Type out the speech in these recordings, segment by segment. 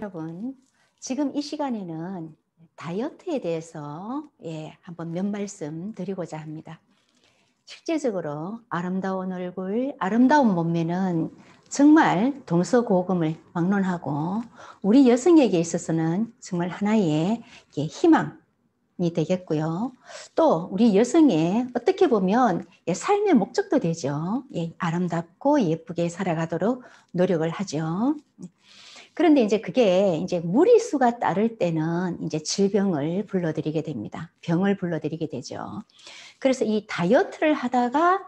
여러분, 지금 이 시간에는 다이어트에 대해서 한번 몇 말씀 드리고자 합니다. 실제적으로 아름다운 얼굴, 아름다운 몸매는 정말 동서고금을 막론하고 우리 여성에게 있어서는 정말 하나의 희망이 되겠고요. 또 우리 여성의 어떻게 보면 삶의 목적도 되죠. 아름답고 예쁘게 살아가도록 노력을 하죠. 그런데 이제 그게 이제 무리수가 따를 때는 이제 질병을 불러들이게 됩니다. 병을 불러들이게 되죠. 그래서 이 다이어트를 하다가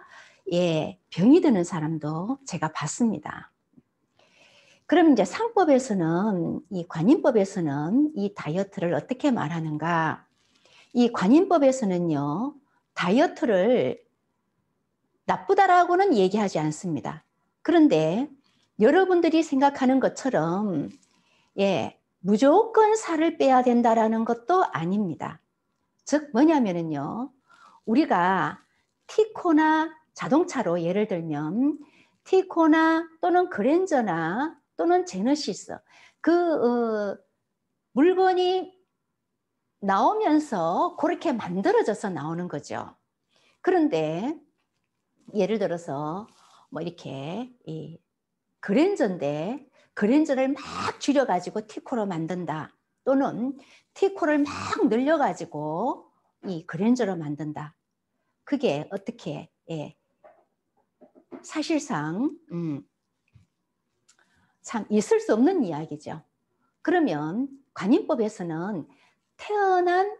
병이 드는 사람도 제가 봤습니다. 그럼 이제 상법에서는, 이 관인법에서는 이 다이어트를 어떻게 말하는가? 이 관인법에서는요, 다이어트를 나쁘다라고는 얘기하지 않습니다. 그런데 여러분들이 생각하는 것처럼 무조건 살을 빼야 된다라는 것도 아닙니다. 즉 뭐냐면은요, 우리가 티코나 자동차로 예를 들면 티코나 또는 그랜저나 또는 제너시스 물건이 나오면서 그렇게 만들어져서 나오는 거죠. 그런데 예를 들어서 뭐 이렇게 그랜저인데 그랜저를 막 줄여가지고 티코로 만든다. 또는 티코를 막 늘려가지고 이 그랜저로 만든다. 그게 어떻게 사실상 참 있을 수 없는 이야기죠. 그러면 관인법에서는 태어난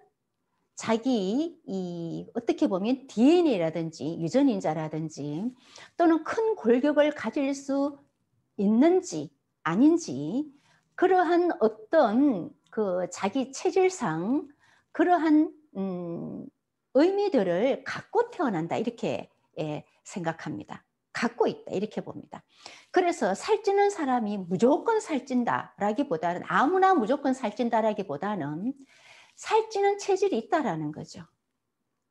자기 어떻게 보면 DNA라든지 유전인자라든지 또는 큰 골격을 가질 수 있는지 아닌지 그러한 어떤 그 자기 체질상 그러한 의미들을 갖고 태어난다 이렇게 생각합니다. 갖고 있다 이렇게 봅니다. 그래서 살찌는 사람이 무조건 살찐다라기보다는 아무나 무조건 살찐다라기보다는 살찌는 체질이 있다라는 거죠.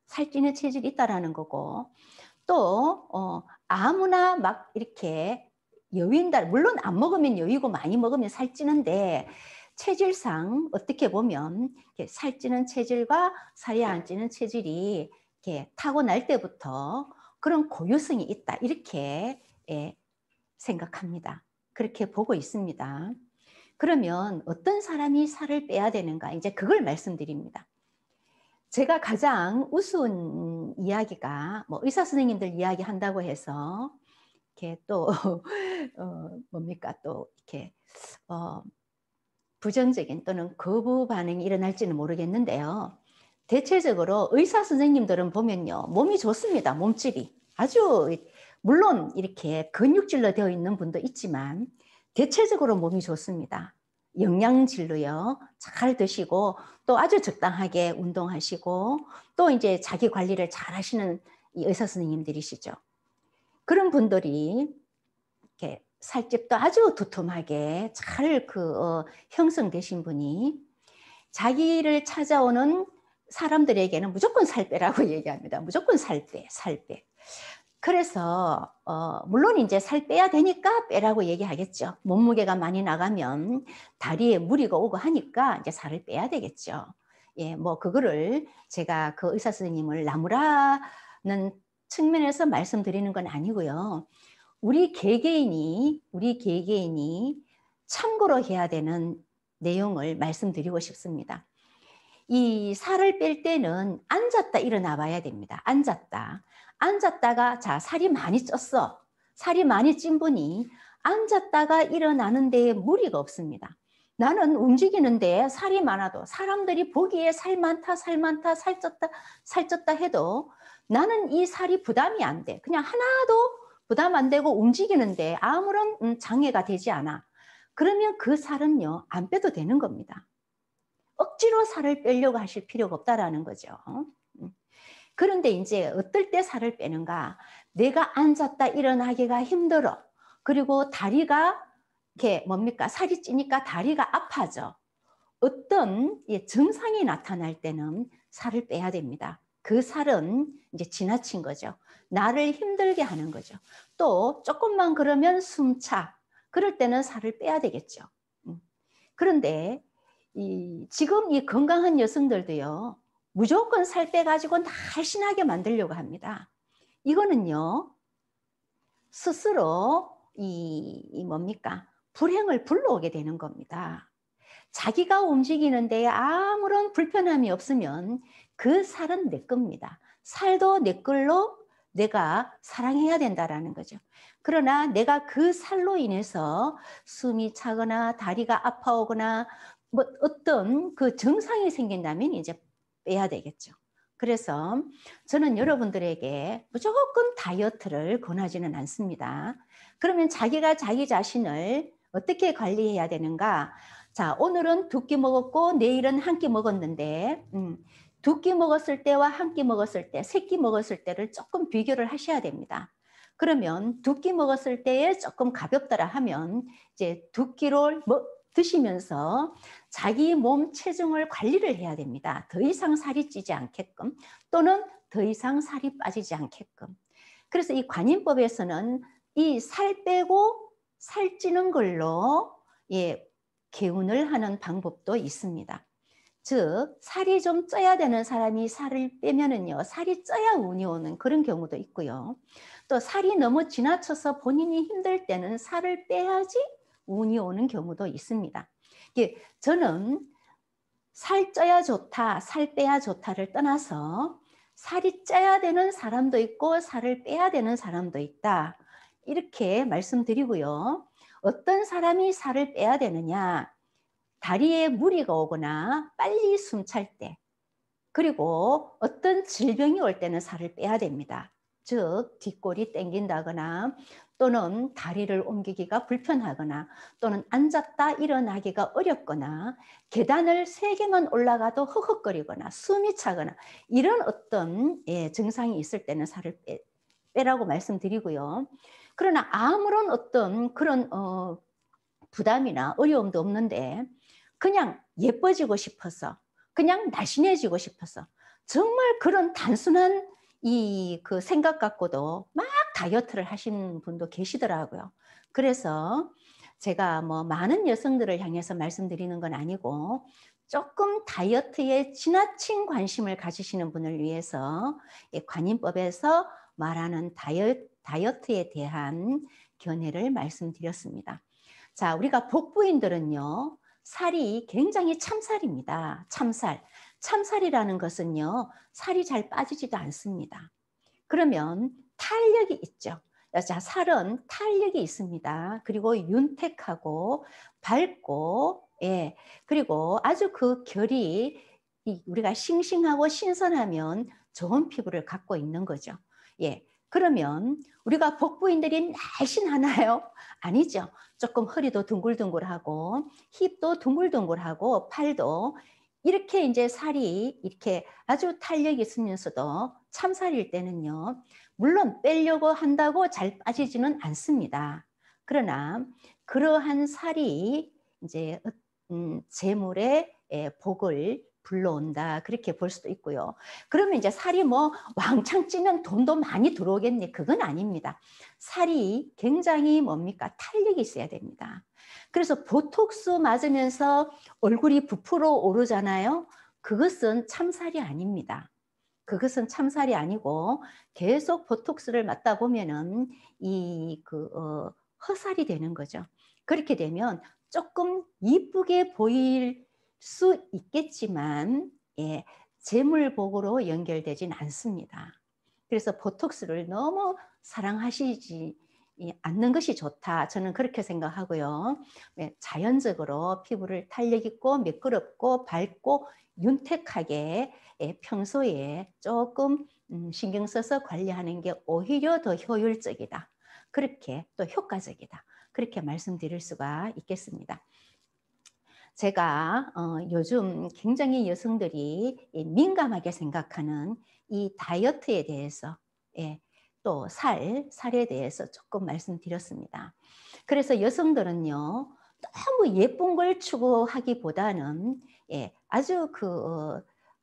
살찌는 체질이 있다라는 거고 또 아무나 막 이렇게 여윈다. 물론 안 먹으면 여위고 많이 먹으면 살찌는데 체질상 어떻게 보면 살찌는 체질과 살이 안 찌는 체질이 이렇게 타고날 때부터 그런 고유성이 있다. 이렇게 생각합니다. 그렇게 보고 있습니다. 그러면 어떤 사람이 살을 빼야 되는가? 이제 그걸 말씀드립니다. 제가 가장 우스운 이야기가 뭐 의사 선생님들 이야기 한다고 해서 이렇게 또 뭡니까 또 이렇게 부정적인 또는 거부 반응이 일어날지는 모르겠는데요. 대체적으로 의사 선생님들은 보면요 몸이 좋습니다. 몸집이 아주 물론 이렇게 근육질로 되어 있는 분도 있지만 대체적으로 몸이 좋습니다. 영양질로요 잘 드시고 또 아주 적당하게 운동하시고 또 이제 자기 관리를 잘 하시는 이 의사 선생님들이시죠. 그런 분들이 이렇게 살집도 아주 두툼하게 잘 형성되신 분이 자기를 찾아오는 사람들에게는 무조건 살 빼라고 얘기합니다. 무조건 살 빼, 살 빼. 그래서 물론 이제 살 빼야 되니까 빼라고 얘기하겠죠. 몸무게가 많이 나가면 다리에 무리가 오고 하니까 이제 살을 빼야 되겠죠. 뭐 그거를 제가 그 의사 선생님을 나무라는 측면에서 말씀드리는 건 아니고요. 우리 개개인이 참고로 해야 되는 내용을 말씀드리고 싶습니다. 이 살을 뺄 때는 앉았다 일어나 봐야 됩니다. 앉았다가 자 살이 많이 쪘어. 살이 많이 찐 분이 앉았다가 일어나는 데에 무리가 없습니다. 나는 움직이는데 살이 많아도 사람들이 보기에 살 많다 살쪘다 해도 나는 이 살이 부담이 안 돼. 그냥 하나도 부담 안 되고 움직이는데 아무런 장애가 되지 않아. 그러면 그 살은요 안 빼도 되는 겁니다. 억지로 살을 빼려고 하실 필요가 없다라는 거죠. 그런데 이제 어떨 때 살을 빼는가? 내가 앉았다 일어나기가 힘들어. 그리고 다리가 이렇게 뭡니까? 살이 찌니까 다리가 아파져. 어떤 증상이 나타날 때는 살을 빼야 됩니다. 그 살은 이제 지나친 거죠. 나를 힘들게 하는 거죠. 또 조금만 그러면 숨차. 그럴 때는 살을 빼야 되겠죠. 그런데 지금 이 건강한 여성들도요, 무조건 살 빼가지고 날씬하게 만들려고 합니다. 이거는요, 스스로 뭡니까? 불행을 불러오게 되는 겁니다. 자기가 움직이는 데 아무런 불편함이 없으면 그 살은 내 겁니다. 살도 내 걸로 내가 사랑해야 된다라는 거죠. 그러나 내가 그 살로 인해서 숨이 차거나 다리가 아파오거나 뭐 어떤 그 증상이 생긴다면 이제 빼야 되겠죠. 그래서 저는 여러분들에게 무조건 다이어트를 권하지는 않습니다. 그러면 자기가 자기 자신을 어떻게 관리해야 되는가? 자, 오늘은 두 끼 먹었고 내일은 한 끼 먹었는데 두 끼 먹었을 때와 한 끼 먹었을 때, 세 끼 먹었을 때를 조금 비교를 하셔야 됩니다. 그러면 두 끼 먹었을 때에 조금 가볍더라 하면 이제 두 끼를 드시면서 자기 몸 체중을 관리를 해야 됩니다. 더 이상 살이 찌지 않게끔 또는 더 이상 살이 빠지지 않게끔. 그래서 이 관인법에서는 이 살 빼고 살 찌는 걸로 개운을 하는 방법도 있습니다. 즉 살이 좀 쪄야 되는 사람이 살을 빼면은요, 살이 쪄야 운이 오는 그런 경우도 있고요. 또 살이 너무 지나쳐서 본인이 힘들 때는 살을 빼야지 운이 오는 경우도 있습니다. 저는 살 쪄야 좋다, 살 빼야 좋다를 떠나서 살이 쪄야 되는 사람도 있고 살을 빼야 되는 사람도 있다, 이렇게 말씀드리고요. 어떤 사람이 살을 빼야 되느냐? 다리에 무리가 오거나 빨리 숨찰 때, 그리고 어떤 질병이 올 때는 살을 빼야 됩니다. 즉 뒷골이 땡긴다거나 또는 다리를 옮기기가 불편하거나 또는 앉았다 일어나기가 어렵거나 계단을 3개만 올라가도 허헉거리거나 숨이 차거나 이런 어떤 증상이 있을 때는 살을 빼라고 말씀드리고요. 그러나 아무런 어떤 그런 부담이나 어려움도 없는데 그냥 예뻐지고 싶어서, 그냥 날씬해지고 싶어서 정말 그런 단순한 그 생각 갖고도 막 다이어트를 하시는 분도 계시더라고요. 그래서 제가 뭐 많은 여성들을 향해서 말씀드리는 건 아니고 조금 다이어트에 지나친 관심을 가지시는 분을 위해서 관인법에서 말하는 다이어트에 대한 견해를 말씀드렸습니다. 자, 우리가 복부인들은요, 살이 굉장히 참살입니다. 참살. 참살이라는 것은요, 살이 잘 빠지지도 않습니다. 그러면 탄력이 있죠. 자, 살은 탄력이 있습니다. 그리고 윤택하고 밝고, 그리고 아주 그 결이 우리가 싱싱하고 신선하면 좋은 피부를 갖고 있는 거죠. 그러면 우리가 복부인들이 날씬하나요? 아니죠. 조금 허리도 둥글둥글하고 힙도 둥글둥글하고 팔도 이렇게 이제 살이 이렇게 아주 탄력이 있으면서도 참살일 때는요, 물론 빼려고 한다고 잘 빠지지는 않습니다. 그러나 그러한 살이 이제 재물의 복을 불러온다, 그렇게 볼 수도 있고요. 그러면 이제 살이 뭐 왕창 찌면 돈도 많이 들어오겠네, 그건 아닙니다. 살이 굉장히 뭡니까? 탄력이 있어야 됩니다. 그래서 보톡스 맞으면서 얼굴이 부풀어 오르잖아요. 그것은 참살이 아닙니다. 그것은 참살이 아니고 계속 보톡스를 맞다 보면은 허살이 되는 거죠. 그렇게 되면 조금 이쁘게 보일 수 있겠지만 재물복으로 연결되진 않습니다. 그래서 보톡스를 너무 사랑하시지 않는 것이 좋다, 저는 그렇게 생각하고요. 자연적으로 피부를 탄력 있고 매끄럽고 밝고 윤택하게 평소에 조금 신경 써서 관리하는 게 오히려 더 효율적이다, 그렇게 또 효과적이다, 그렇게 말씀드릴 수가 있겠습니다. 제가 요즘 굉장히 여성들이 민감하게 생각하는 이 다이어트에 대해서, 또 살에 대해서 조금 말씀드렸습니다. 그래서 여성들은요, 너무 예쁜 걸 추구하기보다는 아주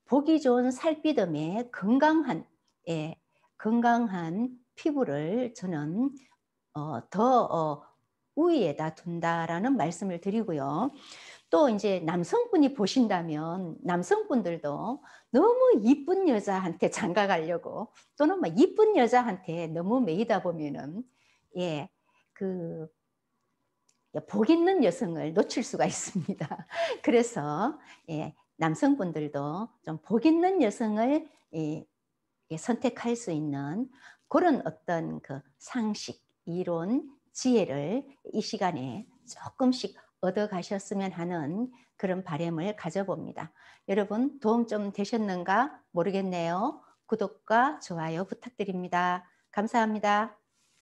보기 좋은 살피듬에 건강한 피부를 저는 더 우위에다 둔다라는 말씀을 드리고요. 또 이제 남성분이 보신다면 남성분들도 너무 이쁜 여자한테 장가 가려고 또는 막 이쁜 여자한테 너무 매이다 보면은 예, 그 복 있는 여성을 놓칠 수가 있습니다. 그래서 예, 남성분들도 좀 복 있는 여성을 예, 선택할 수 있는 그런 어떤 그 상식, 이론, 지혜를 이 시간에 조금씩 얻어 가셨으면 하는 그런 바람을 가져봅니다. 여러분 도움 좀 되셨는가 모르겠네요. 구독과 좋아요 부탁드립니다. 감사합니다.